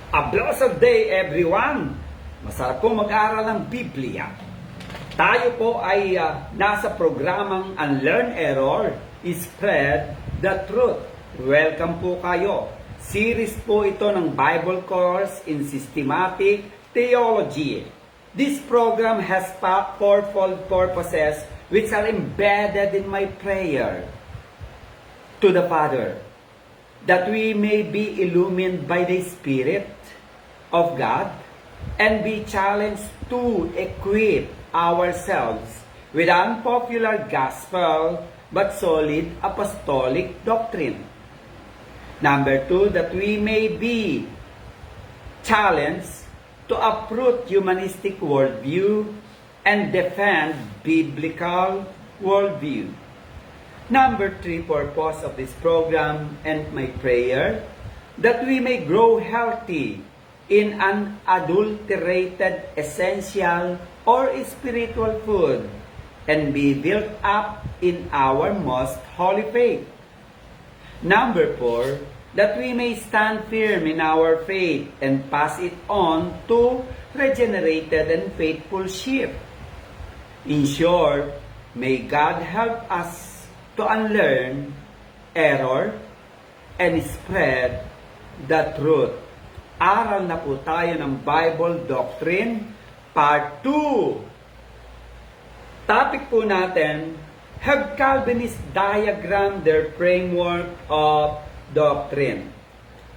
A blessed day everyone! Masarap po mag-aral ng Biblia. Tayo po ay nasa programang Unlearn Error, Spread the Truth. Welcome po kayo. Series po ito ng Bible course in Systematic Theology. This program has fourfold purposes which are embedded in my prayer to the Father, that we may be illumined by the Spirit of God and be challenged to equip ourselves with unpopular gospel but solid apostolic doctrine. Number 2, that we may be challenged to uproot humanistic worldview and defend biblical worldview. Number 3, purpose of this program and my prayer, that we may grow healthy in unadulterated essential or spiritual food and be built up in our most holy faith. Number 4, that we may stand firm in our faith and pass it on to regenerated and faithful sheep. In short, may God help us to unlearn error and spread the truth. Aral na po tayo ng Bible Doctrine Part 2. Topic po natin, have Calvinists diagram their framework of doctrine.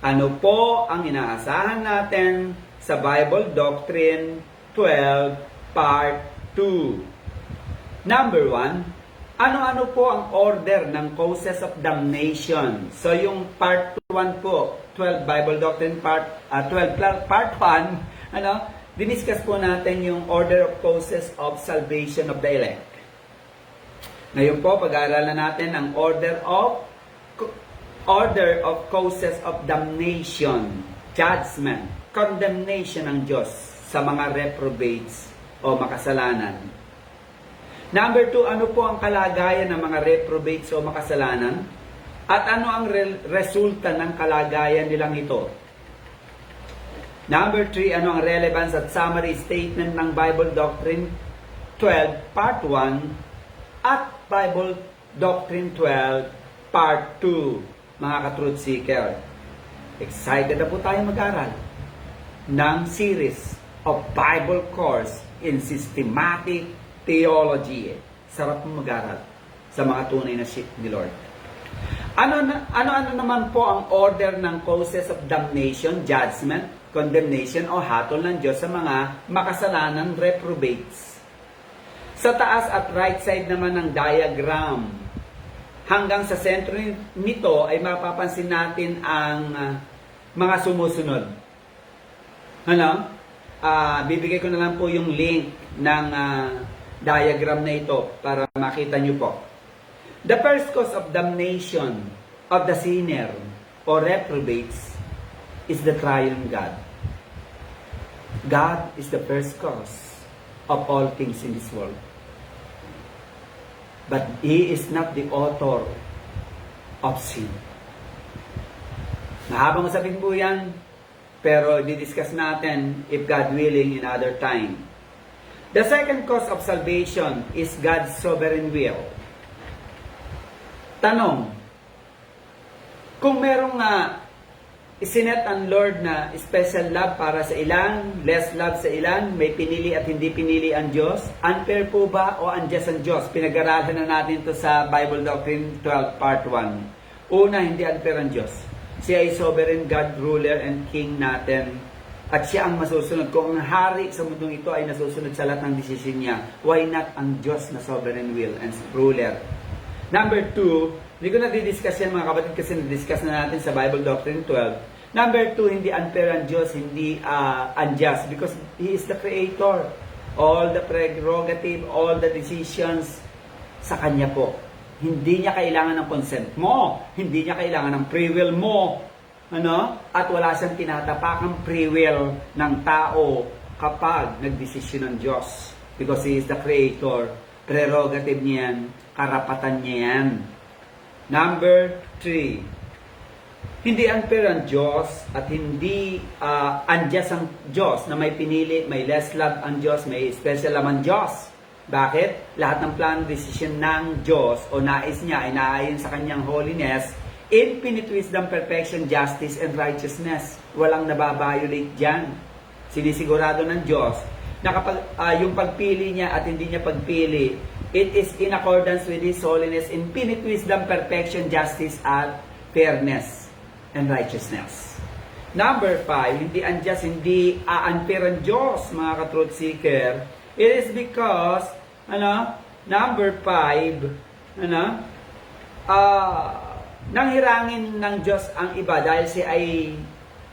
Ano po ang inaasahan natin sa Bible Doctrine 12 Part 2? Number 1, ano-ano po ang order ng causes of damnation? So yung part 1 po, 12 Bible Doctrine part 12 part 1, diniscuss po natin yung order of causes of salvation of the elect. Ngayon po, pag-aaralan natin ang order of causes of damnation, judgment, condemnation ng Diyos sa mga reprobates o makasalanan. Number 2, ano po ang kalagayan ng mga reprobates o makasalanan? At ano ang resulta ng kalagayan nilang ito? Number 3, ano ang relevance at summary statement ng Bible Doctrine 12 Part 1 at Bible Doctrine 12 Part 2, mga ka-truth seeker? Excited na po tayo mag-aral ng series of Bible course in Systematic Theology. Sarap mo mag-aral sa mga tunay na sheep ni Lord. Ano naman po ang order ng causes of damnation, judgment, condemnation o hatol ng Diyos sa mga makasalanan reprobates? Sa taas at right side naman ng diagram, hanggang sa sentro nito ay mapapansin natin ang mga sumusunod. Bibigay ko na lang po yung link ng diagram na ito para makita nyo po. The first cause of damnation of the sinner or reprobates is the triune God. God is the first cause of all things in this world. But He is not the author of sin. Mahabang usapin po yan, pero didiscuss natin, if God willing, in other time. The second cause of salvation is God's sovereign will. Tanong, kung merong isinet ang Lord na special love para sa ilan, less love sa ilan, may pinili at hindi pinili ang Diyos, unfair po ba o unjust ang Diyos? Pinag-aralan na natin ito sa Bible Doctrine 12 Part 1. Una, hindi unfair ang Diyos. Siya ay sovereign God, ruler and king natin. At siya ang masusunod. Kung ang hari sa mundong ito ay nasusunod sa lahat ng desisyon niya, why not ang Diyos na sovereign will and ruler? Number 2, hindi ko na didiscuss yan mga kapatid kasi na-discuss na natin sa Bible Doctrine 12. Number 2, hindi unfair ang Diyos, hindi unjust because He is the Creator. All the prerogative, all the decisions sa Kanya po. Hindi niya kailangan ng consent mo. Hindi niya kailangan ng free will mo. At wala siyang tinatapakang free will ng tao kapag nagdesisyon ng Diyos. Because He is the Creator. Prerogative niya yan. Karapatan niya yan. Number 3. Hindi unfair ang Diyos at hindi unjust ang Diyos na may pinili, may less love ang Diyos, may special love ang Diyos. Bakit? Lahat ng plan, decision ng Diyos o nais niya ay naayon sa kanyang holiness, infinite wisdom, perfection, justice, and righteousness. Walang nababiolate dyan. Sinisigurado ng Diyos na kapag yung pagpili niya at hindi niya pagpili, it is in accordance with His holiness, infinite wisdom, perfection, justice, and fairness and righteousness. Number 5, hindi unjust, hindi unfair ang Diyos, mga ka-truth seeker. It is because, number 5, nanghirangin ng Diyos ang iba dahil siya ay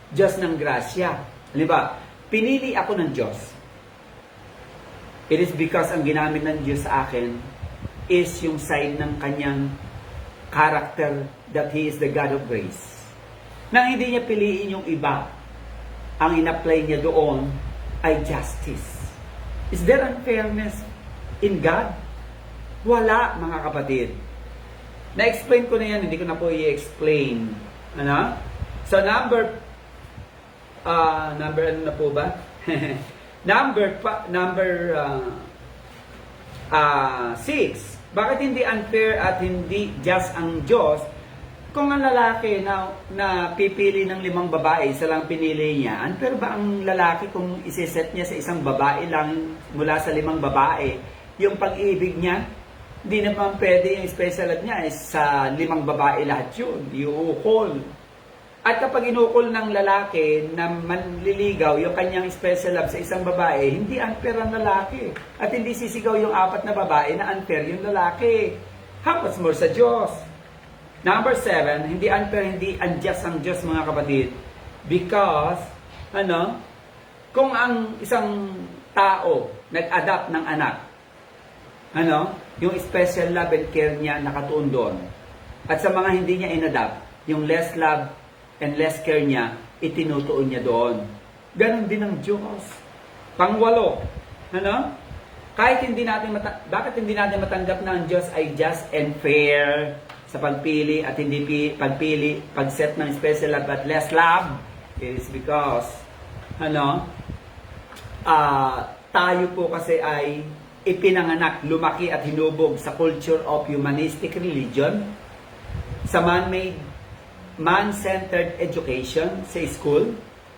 Diyos ng grasya. Halimbawa, pinili ako ng Diyos. It is because ang ginamit ng Diyos sa akin is yung side ng kanyang character that He is the God of grace. Nang hindi niya piliin yung iba, ang in-apply niya doon ay justice. Is there unfairness in God? Wala, mga kapatid. Na-explain ko na yan, hindi ko na po i-explain. So, number ano na po ba? number 6. Bakit hindi unfair at hindi just ang Diyos? Kung ang lalaki na pipili ng 5 babae, isa lang pinili niya, unfair ba ang lalaki kung isiset niya sa isang babae lang mula sa 5 babae? Yung pag-ibig niya, hindi naman pwede yung special love niya sa 5 babae lahat yun. Iukol. At kapag inukol ng lalaki na manliligaw yung kanyang special love sa isang babae, hindi unfair ang lalaki. At hindi sisigaw yung 4 na babae na unfair yung lalaki. How much more sa Diyos? Number 7, hindi unfair, hindi unjust ang Diyos, mga kapatid. Because, kung ang isang tao nag-adapt ng anak, yung special love and care niya nakatuon doon. At sa mga hindi niya inadapt, yung less love and less care niya, itinutuon niya doon. Ganon din ang Diyos. Pang-8, kahit bakit hindi natin matanggap na ang Diyos ay just and fair sa pagpili at hindi pag-set ng special love at less love? It is because, tayo po kasi ay ipinanganak, lumaki at hinubog sa culture of humanistic religion, sa man-centered education sa school,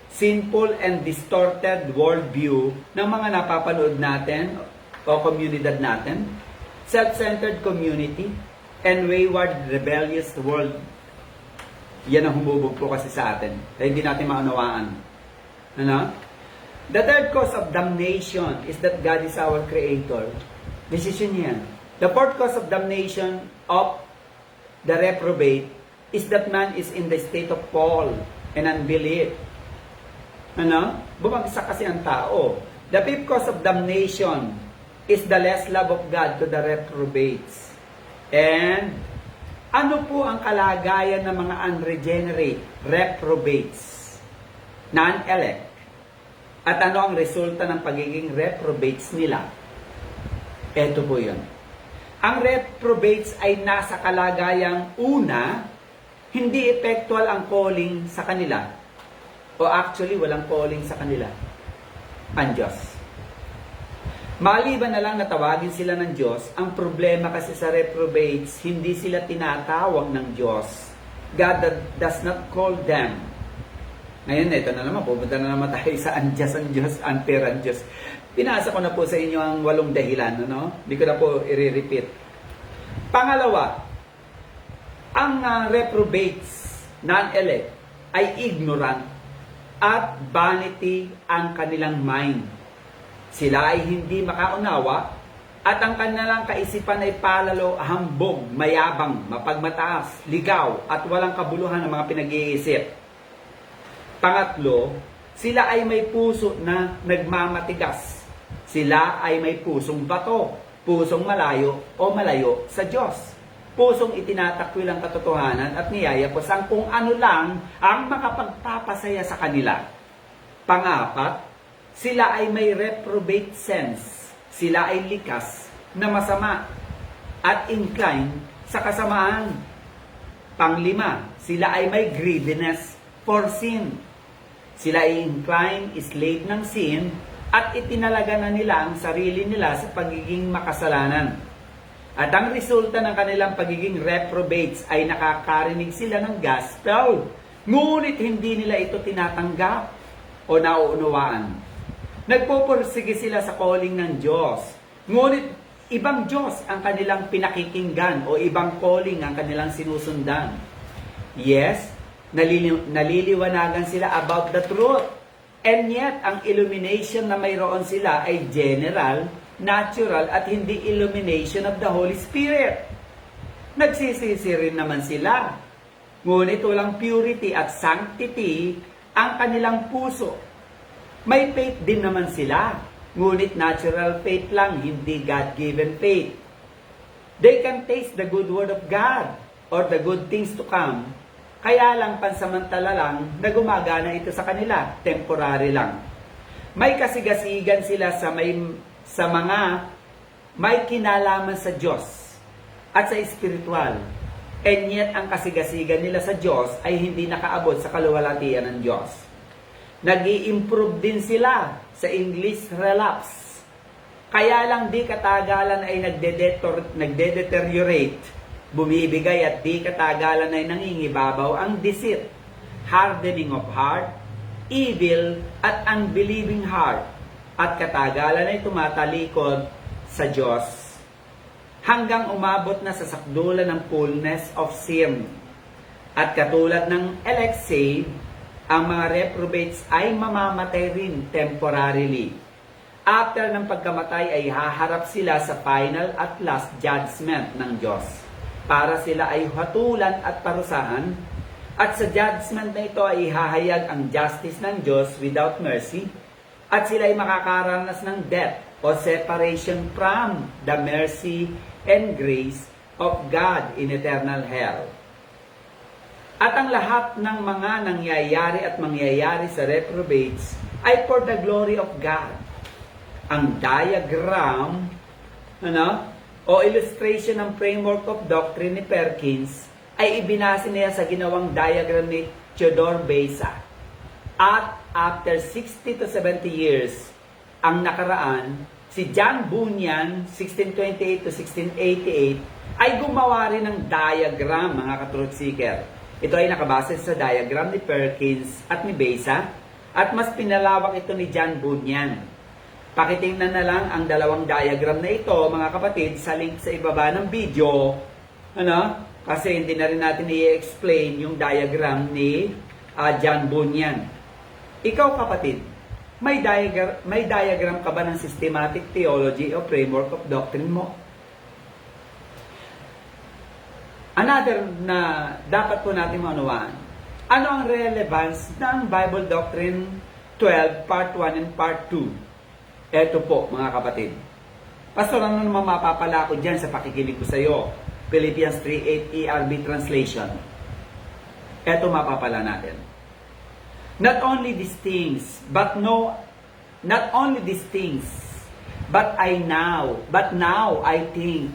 sinful and distorted worldview ng mga napapanood natin o komunidad natin, self-centered community, and wayward, rebellious world. Yan ang humubog po kasi sa atin. Kaya hindi natin maunawaan. The third cause of damnation is that God is our creator. Decision yan. The fourth cause of damnation of the reprobate is that man is in the state of fall and unbelief. Bumagsak kasi ang tao. The fifth cause of damnation is the less love of God to the reprobates. And ano po ang kalagayan ng mga unregenerate, reprobates, non-elect? At ano ang resulta ng pagiging reprobates nila? Ito po yun. Ang reprobates ay nasa kalagayang una, hindi effectual ang calling sa kanila. O actually, walang calling sa kanila. Ang Diyos. Maliban na lang na tawagin sila ng Diyos, ang problema kasi sa reprobates, hindi sila tinatawag ng Diyos. God does not call them. Ngayon, ito na naman, pupunta na naman tayo sa unjust ang Diyos, unfair ang Diyos. Pinasa ko na po sa inyo ang 8 dahilan, Hindi ko na po i-repeat. Pangalawa, ang reprobates, non-elect, ay ignorant at vanity ang kanilang mind. Sila ay hindi makaunawa at ang kanilang kaisipan ay palalo, hambog, mayabang, mapagmataas, ligaw at walang kabuluhan ng mga pinag-iisip. Pangatlo, sila ay may puso na nagmamatigas. Sila ay may pusong bato, pusong malayo o malayo sa Diyos. Pusong itinatakwil ang katotohanan at niyayapos ang kung ano lang ang makapagpapasaya sa kanila. Pangapat, sila ay may reprobate sense. Sila ay likas na masama at incline sa kasamaan. Panglima, sila ay may greediness for sin. Sila ay inclined, slave ng sin, at itinalaga na nila ang sarili nila sa pagiging makasalanan. At ang resulta ng kanilang pagiging reprobates ay nakakarinig sila ng gospel, ngunit hindi nila ito tinatanggap o nauunawaan. Nagpupursige sila sa calling ng Diyos, ngunit ibang Diyos ang kanilang pinakikinggan o ibang calling ang kanilang sinusundan. Yes, naliliwanagan sila about the truth. And yet, ang illumination na mayroon sila ay general, natural, at hindi illumination of the Holy Spirit. Nagsisisi rin naman sila. Ngunit walang purity at sanctity ang kanilang puso. May faith din naman sila. Ngunit natural faith lang, hindi God-given faith. They can taste the good word of God or the good things to come. Kaya lang pansamantala lang na gumagana ito sa kanila, temporary lang. May kasigasigan sila sa mga may kinalaman sa Diyos at sa spiritual. And yet ang kasigasigan nila sa Diyos ay hindi nakaabot sa kaluwalhatian ng Diyos. Nag-i-improve din sila sa English relapse. Kaya lang di katagalan ay nagde-deteriorate, bumibigay at di katagalan ay nangingibabaw ang deceit, hardening of heart, evil at unbelieving heart, at katagalan ay tumatalikod sa Diyos hanggang umabot na sa sakdulan ng fullness of sin. At katulad ng elect saved, ang mga reprobates ay mamamatay rin temporarily. After ng pagkamatay ay haharap sila sa final at last judgment ng Diyos, para sila ay hatulan at parusahan, at sa judgment na ito ay hahayag ang justice ng Diyos without mercy, at sila ay makakaranas ng death o separation from the mercy and grace of God in eternal hell. At ang lahat ng mga nangyayari at mangyayari sa reprobates ay for the glory of God. Ang diagram, o illustration ng framework of doctrine ni Perkins ay ibinase niya sa ginawang diagram ni Theodore Beza. At after 60 to 70 years ang nakaraan, si John Bunyan, 1628 to 1688, ay gumawa rin ng diagram, mga ka-truth seeker. Ito ay nakabase sa diagram ni Perkins at ni Beza, at mas pinalawak ito ni John Bunyan. Pakitingnan na lang ang dalawang diagram na ito, mga kapatid, sa link sa ibaba ng video. Kasi hindi na rin natin i-explain yung diagram ni John Bunyan. Ikaw, kapatid, may diagram ka ba ng systematic theology o framework of doctrine mo? Another na dapat po natin maunawaan, ano ang relevance ng Bible Doctrine 12, Part 1 and Part 2? Eto po, mga kapatid. Pastor, ano naman mapapala ko dyan sa pakikinig ko sa iyo? Philippians 3:8 ERV translation. Eto mapapala natin. Not only these things, but now I think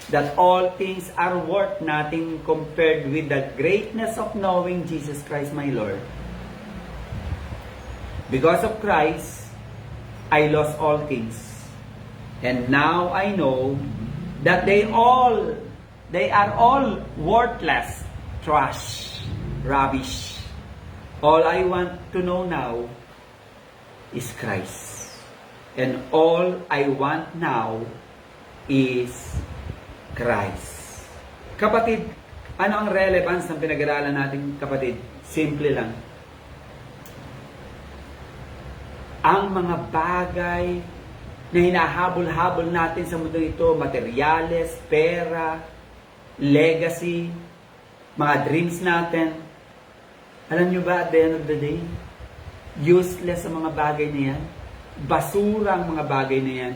that all things are worth nothing compared with the greatness of knowing Jesus Christ my Lord. Because of Christ, I lost all things. And now I know that they are all worthless, trash, rubbish. All I want to know now is Christ. And all I want now is Christ. Kapatid, ano ang relevance ng pinag-aralan natin, kapatid? Simple lang. Ang mga bagay na hinahabol-habol natin sa mundo ito, materyales, pera, legacy, mga dreams natin, alam nyo ba, at the end of the day, useless ang mga bagay na yan. Basura ang mga bagay na yan.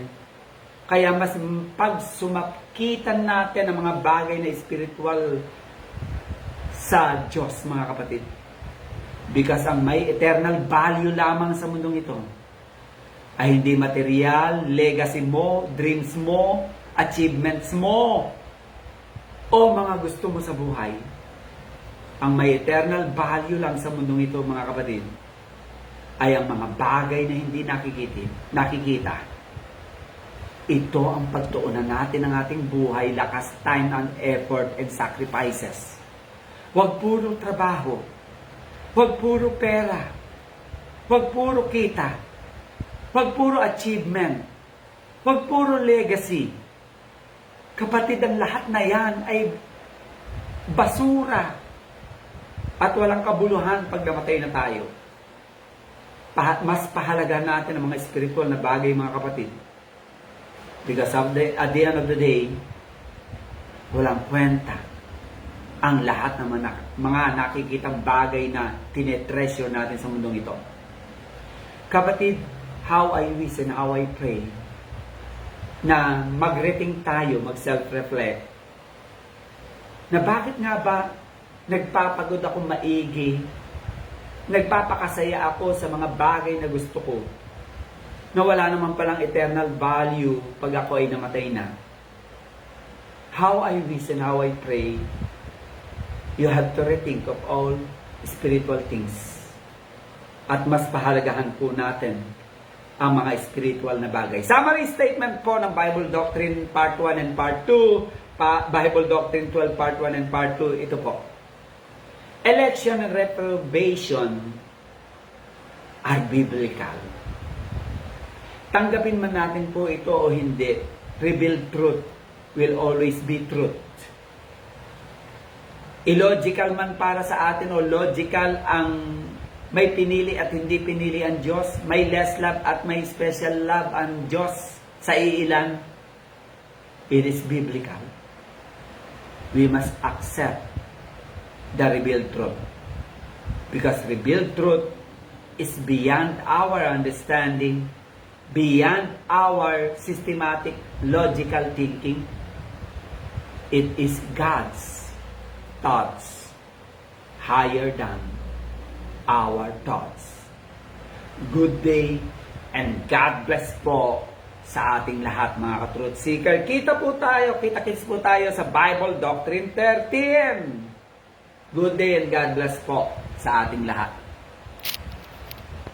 Kaya mas pag sumakitan natin ang mga bagay na spiritual sa Diyos, mga kapatid. Because ang may eternal value lamang sa mundong ito ay hindi material, legacy mo, dreams mo, achievements mo, o mga gusto mo sa buhay. Ang may eternal value lang sa mundong ito, mga kapatid, ay ang mga bagay na hindi nakikita. Ito ang pagtuunan natin ng ating buhay, lakas, time, and effort, and sacrifices. Huwag puro trabaho. Huwag puro pera. Huwag puro kita. Huwag puro achievement. Huwag puro legacy. Kapatid, ang lahat na yan ay basura at walang kabuluhan pag namatay na tayo. Mas pahalaga natin ang mga spiritual na bagay, mga kapatid. Because at the end of the day, walang kwenta ang lahat ng mga nakikitang bagay na tinetresyo natin sa mundong ito. Kapatid, how I wish and how I pray na mag-rating tayo, mag-self-reflect, na bakit nga ba nagpapagod ako maigi, nagpapakasaya ako sa mga bagay na gusto ko, na wala naman palang eternal value pag ako ay namatay na. How I wish and how I pray, you have to rethink of all spiritual things. At mas pahalagahan po natin ang mga spiritual na bagay. Summary statement po ng Bible Doctrine Part 1 and Part 2, Bible Doctrine 12 Part 1 and Part 2, ito po. Election and reprobation are biblical. Tanggapin man natin po ito o hindi, revealed truth will always be truth. Illogical man para sa atin o logical ang may pinili at hindi pinili ang Diyos, may less love at may special love ang Diyos sa iilan, it is biblical. We must accept the revealed truth. Because revealed truth is beyond our understanding, beyond our systematic, logical thinking. It is God's thoughts higher than our thoughts. Good day and God bless po sa ating lahat, mga ka-truth seeker. Kita-kits po tayo sa Bible Doctrine 13. Good day and God bless po sa ating lahat.